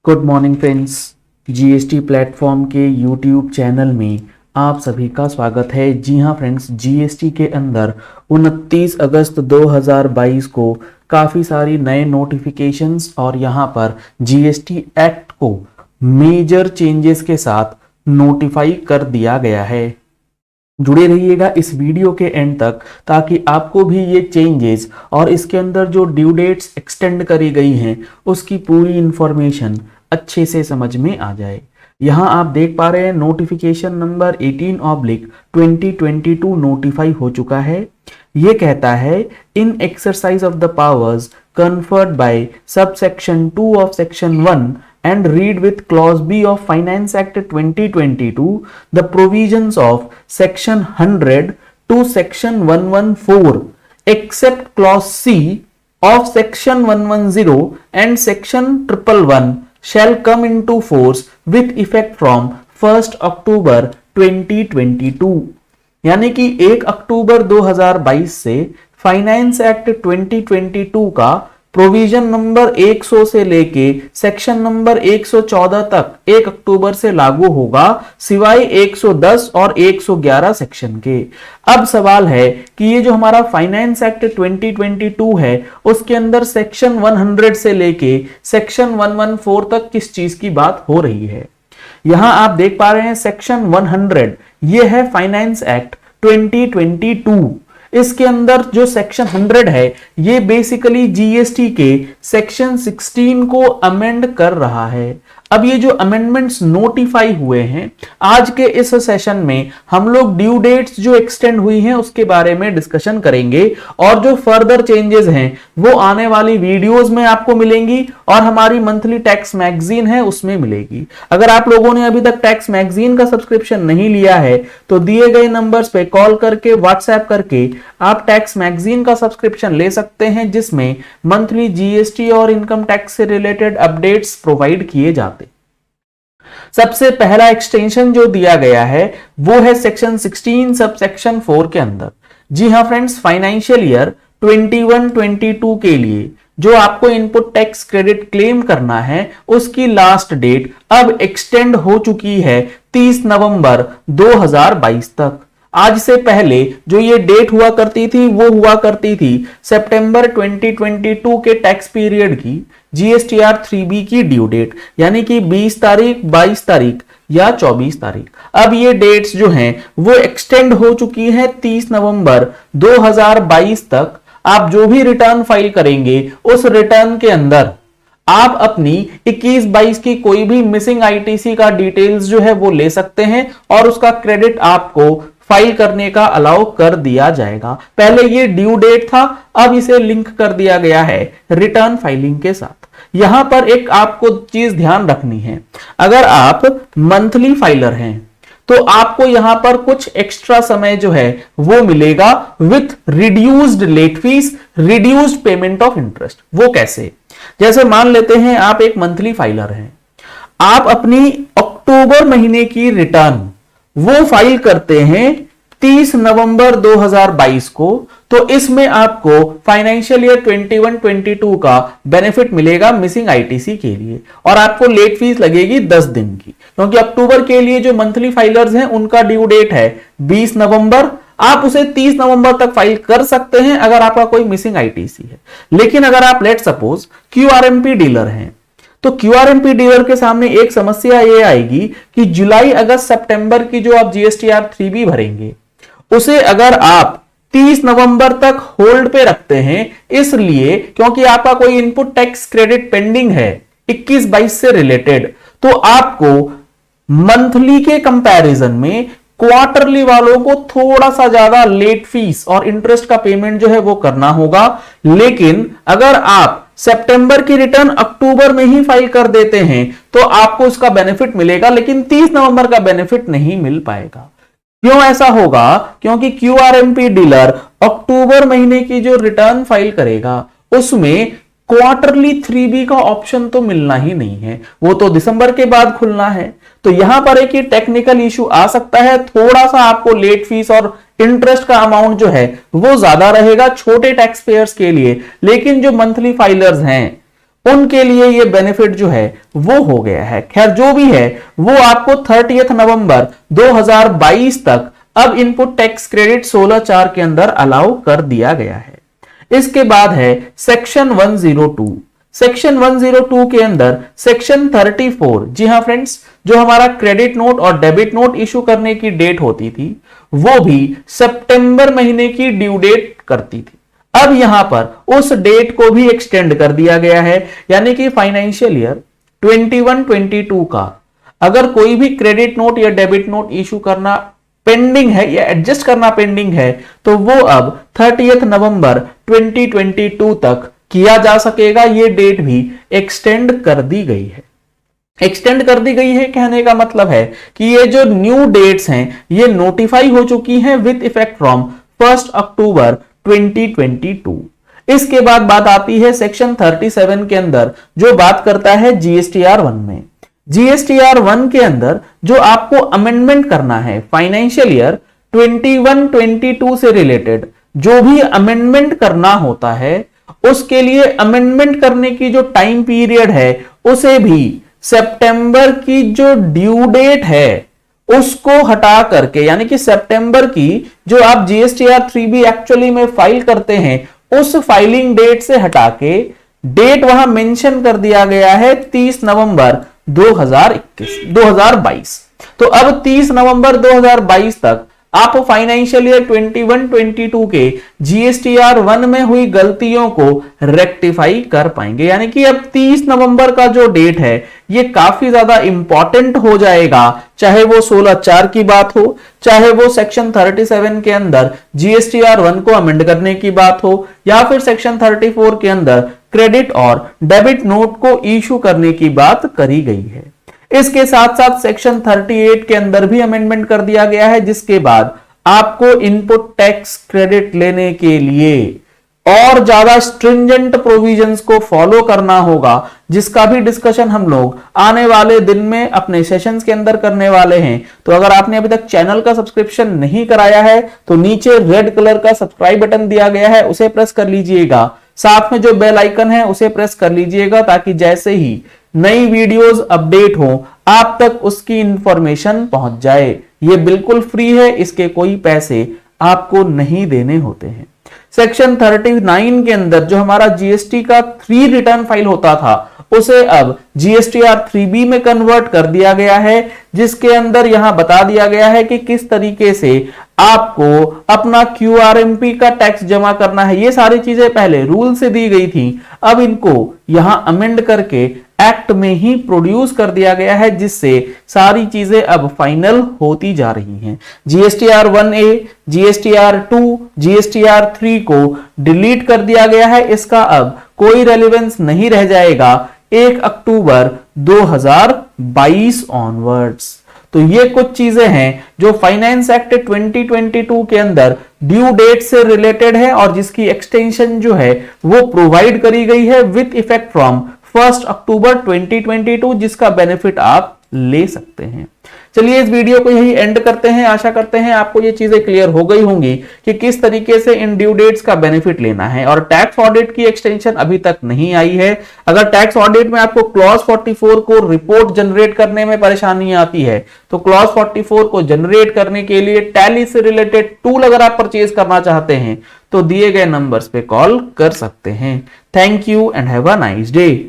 Good morning friends, GST platform के YouTube channel में आप सभी का स्वागत है। जी हाँ फ्रेंड्स, जीएसटी के अंदर 29 अगस्त 2022 को काफ़ी सारी नए नोटिफिकेशंस और यहाँ पर जीएसटी एक्ट को मेजर चेंजेस के साथ नोटिफाई कर दिया गया है। जुड़े रहिएगा इस वीडियो के एंड तक ताकि आपको भी ये चेंजेस और इसके अंदर जो ड्यू डेट्स एक्सटेंड करी गई हैं उसकी पूरी इंफॉर्मेशन अच्छे से समझ में आ जाए। यहाँ आप देख पा रहे हैं नोटिफिकेशन नंबर 18/2022 नोटिफाई हो चुका है। ये कहता है in exercise of the powers conferred by subsection 2 of section 1 and read with clause B of Finance Act 2022 the provisions of section 100 to section 114 except clause C of section 110 and section 111 shall come into force with effect from 1st October 2022। यानी कि 1 अक्टूबर 2022 से finance act 2022 का provision number 100 से लेके section number 114 तक 1 अक्टूबर से लागू होगा, सिवाय 110 और 111 सेक्शन के। अब सवाल है कि ये जो हमारा फाइनेंस एक्ट 2022 है उसके अंदर सेक्शन 100 से लेके सेक्शन 114 तक किस चीज की बात हो रही है। यहां आप देख पा रहे हैं सेक्शन 100 ये है फाइनेंस एक्ट 2022। इसके अंदर जो सेक्शन 100 है ये बेसिकली जीएसटी के सेक्शन 16 को अमेंड कर रहा है। अब ये जो अमेंडमेंट्स नोटिफाई हुए हैं आज के इस सेशन में हम लोग ड्यू डेट्स जो एक्सटेंड हुई हैं उसके बारे में डिस्कशन करेंगे और जो फर्दर चेंजेस हैं वो आने वाली वीडियोस में आपको मिलेंगी और हमारी मंथली टैक्स मैगजीन है उसमें मिलेगी। अगर आप लोगों ने अभी तक टैक्स मैगजीन का सब्सक्रिप्शन नहीं लिया है तो दिए गए नंबर्स पे कॉल करके व्हाट्सएप करके आप टैक्स मैगजीन का सब्सक्रिप्शन ले सकते हैं जिसमें मंथली जीएसटी और इनकम टैक्स से रिलेटेड अपडेट्स प्रोवाइड किए जाते। सबसे पहला एक्सटेंशन जो दिया गया है वो है सेक्शन 16 सब सेक्शन 4 के अंदर। जी हां फ्रेंड्स, फाइनेंशियल ईयर 21-22 के लिए जो आपको इनपुट टैक्स क्रेडिट क्लेम करना है उसकी लास्ट डेट अब एक्सटेंड हो चुकी है 30 नवंबर 2022 तक। आज से पहले जो ये डेट हुआ करती थी वो हुआ करती थी सितंबर 2022 के टैक्स पीरियड की जीएसटीआर 3B की ड्यू डेट, यानी कि 20 तारीख, 22 तारीख या 24 तारीख। अब ये डेट्स जो हैं वो एक्सटेंड हो चुकी हैं 30 नवंबर 2022 तक। आप जो भी रिटर्न फाइल करेंगे उस रिटर्न के अंदर आप अपनी 21-22 की कोई भी मिसिंग आईटीसी का डिटेल्स जो है वो ले सकते हैं और उसका क्रेडिट आपको फाइल करने का अलाउ कर दिया जाएगा। पहले ये ड्यू डेट था, अब इसे लिंक कर दिया गया है रिटर्न फाइलिंग के साथ। यहां पर एक आपको चीज ध्यान रखनी है, अगर आप मंथली फाइलर हैं तो आपको यहां पर कुछ एक्स्ट्रा समय जो है वो मिलेगा with reduced late fees, reduced payment of interest. वो कैसे? जैसे मान लेते हैं आप एक मंथली फाइलर हैं, आप अपनी अक्टूबर महीने की रिटर्न वो फाइल करते हैं 30 नवंबर 2022 को, तो इसमें आपको फाइनेंशियल ईयर 21-22 का बेनिफिट मिलेगा मिसिंग आईटीसी के लिए और आपको लेट फीस लगेगी 10 दिन की, क्योंकि अक्टूबर के लिए जो मंथली फाइलर्स हैं उनका ड्यू डेट है 20 नवंबर। आप उसे 30 नवंबर तक फाइल कर सकते हैं अगर आपका कोई मिसिंग आईटीसी है। लेकिन अगर आप लेट सपोज क्यूआरएमपी डीलर हैं तो क्यूआरएमपी डीलर के सामने एक समस्या ये आएगी कि जुलाई, अगस्त, सितंबर की जो आप जीएसटीआर 3B भरेंगे उसे अगर आप 30 नवंबर तक होल्ड पे रखते हैं, इसलिए क्योंकि आपका कोई इनपुट टैक्स क्रेडिट पेंडिंग है 21-22 से रिलेटेड, तो आपको मंथली के कंपैरिजन में क्वार्टरली वालों को थोड़ा सा ज्यादा लेट फीस और इंटरेस्ट का पेमेंट जो है वो करना होगा। लेकिन अगर आप सितंबर की रिटर्न अक्टूबर में ही फाइल कर देते हैं तो आपको उसका बेनिफिट मिलेगा, लेकिन 30 नवंबर का बेनिफिट नहीं मिल पाएगा। क्यों ऐसा होगा? क्योंकि क्यूआरएमपी डीलर अक्टूबर महीने की जो रिटर्न फाइल करेगा उसमें क्वार्टरली 3B का ऑप्शन तो मिलना ही नहीं है, वो तो दिसंबर के बाद खुलना है। तो यहां पर एक टेक्निकल इशू आ सकता है, थोड़ा सा आपको लेट फीस और इंटरेस्ट का अमाउंट जो है वो ज्यादा रहेगा छोटे टैक्स पेयर्स के लिए। लेकिन जो मंथली फाइलर्स हैं उनके लिए ये बेनिफिट जो है वो हो गया है। खैर जो भी है वो आपको 30 नवंबर 2022 तक अब इनपुट टैक्स क्रेडिट 16(4) के अंदर अलाउ कर दिया गया है। इसके बाद है सेक्शन 102। सेक्शन 102 के अंदर सेक्शन 34, जी हां फ्रेंड्स, जो हमारा क्रेडिट नोट और डेबिट नोट इशू करने की डेट होती थी वो भी सितंबर महीने की ड्यू डेट करती थी। अब यहां पर उस डेट को भी एक्सटेंड कर दिया गया है, यानी कि फाइनेंशियल ईयर 21-22 का अगर कोई भी क्रेडिट नोट या डेबिट नोट इशू करना पेंडिंग है या एडजस्ट करना पेंडिंग है तो वो अब 30 नवंबर 2022 तक किया जा सकेगा। ये डेट भी एक्सटेंड कर दी गई है। एक्सटेंड कर दी गई है कहने का मतलब है कि ये जो न्यू डेट्स हैं ये नोटिफाई हो चुकी हैं विद इफेक्ट फ्रॉम 1 अक्टूबर 2022। इसके बाद बात आती है सेक्शन 37 के अंदर जो बात करता है जीएसटीआर 1 में। जीएसटीआर 1 के अंदर जो आपको अमेंडमेंट करना है फाइनेंशियल ईयर 21-22 से रिलेटेड जो भी अमेंडमेंट करना होता है उसके लिए अमेंडमेंट करने की जो टाइम पीरियड है उसे भी सितंबर की जो ड्यू डेट है उसको हटा करके, यानी कि सितंबर की जो आप जीएसटीआर 3B एक्चुअली में फाइल करते हैं उस फाइलिंग डेट से हटा के डेट वहां मेंशन कर दिया गया है 30 नवंबर 2022। तो अब 30 नवंबर 2022 तक आप फाइनेंशियल ईयर 21-22 के जीएसटीआर 1 में हुई गलतियों को रेक्टिफाई कर पाएंगे। यानी कि अब 30 नवंबर का जो डेट है ये काफी ज्यादा इंपॉर्टेंट हो जाएगा, चाहे वो 16(4) की बात हो, चाहे वो सेक्शन 37 के अंदर जीएसटीआर 1 को अमेंड करने की बात हो, या फिर सेक्शन 34 के अंदर क्रेडिट और डेबिट नोट को इशू करने की बात करी गई है। इसके साथ साथ सेक्शन 38 के अंदर भी अमेंडमेंट कर दिया गया है, जिसके बाद आपको इनपुट टैक्स क्रेडिट लेने के लिए और ज्यादा स्ट्रिंजेंट प्रोविजंस को फॉलो करना होगा, जिसका भी डिस्कशन हम लोग आने वाले दिन में अपने सेशंस के अंदर करने वाले हैं। तो अगर आपने अभी तक चैनल का सब्सक्रिप्शन नहीं कराया है तो नीचे रेड कलर का सब्सक्राइब बटन दिया गया है, उसे प्रेस कर लीजिएगा। साथ में जो बेल आइकन है उसे प्रेस कर लीजिएगा ताकि जैसे ही नई वीडियोस अपडेट हो आप तक उसकी इंफॉर्मेशन पहुंच जाए। ये बिल्कुल फ्री है, इसके कोई पैसे आपको नहीं देने होते हैं। सेक्शन 39 के अंदर जो हमारा जीएसटी का 3 रिटर्न फाइल होता था उसे अब जीएसटीआर 3B में कन्वर्ट कर दिया गया है, जिसके अंदर यहां बता दिया गया है कि किस तरीके से आपको अपना क्यूआरएमपी का टैक्स जमा करना है। ये सारी चीजें पहले रूल से दी गई थी, अब इनको यहां अमेंड करके एक्ट में ही प्रोड्यूस कर दिया गया है, जिससे सारी चीजें अब फाइनल होती जा रही हैं। जीएसटीआर 1A, जीएसटीआर 2, जीएसटीआर 3 को डिलीट कर दिया गया है। इसका अब कोई रेलेवेंस नहीं रह जाएगा 1 अक्टूबर 2022 ऑनवर्ड्स। तो ये कुछ चीजें हैं जो फाइनेंस एक्ट 2022 के अंदर ड्यू डेट से रिलेटेड है और जिसकी एक्सटेंशन जो है वो प्रोवाइड करी गई है विद इफेक्ट फ्रॉम 1 अक्टूबर 2022, जिसका बेनिफिट आप ले सकते हैं। चलिए इस वीडियो को यही एंड करते हैं। आशा करते हैं आपको ये चीजें क्लियर हो गई होंगी कि किस तरीके से इन ड्यू डेट्स का बेनिफिट लेना है। और टैक्स ऑडिट की एक्सटेंशन अभी तक नहीं आई है। अगर टैक्स ऑडिट में आपको क्लॉज 44 को रिपोर्ट जनरेट करने में परेशानी आती है तो क्लॉज 44 को जनरेट करने के लिए टैली से रिलेटेड टूल अगर आप परचेज करना चाहते हैं तो दिए गए नंबर्स पे कॉल कर सकते हैं। Thank you and have a nice day.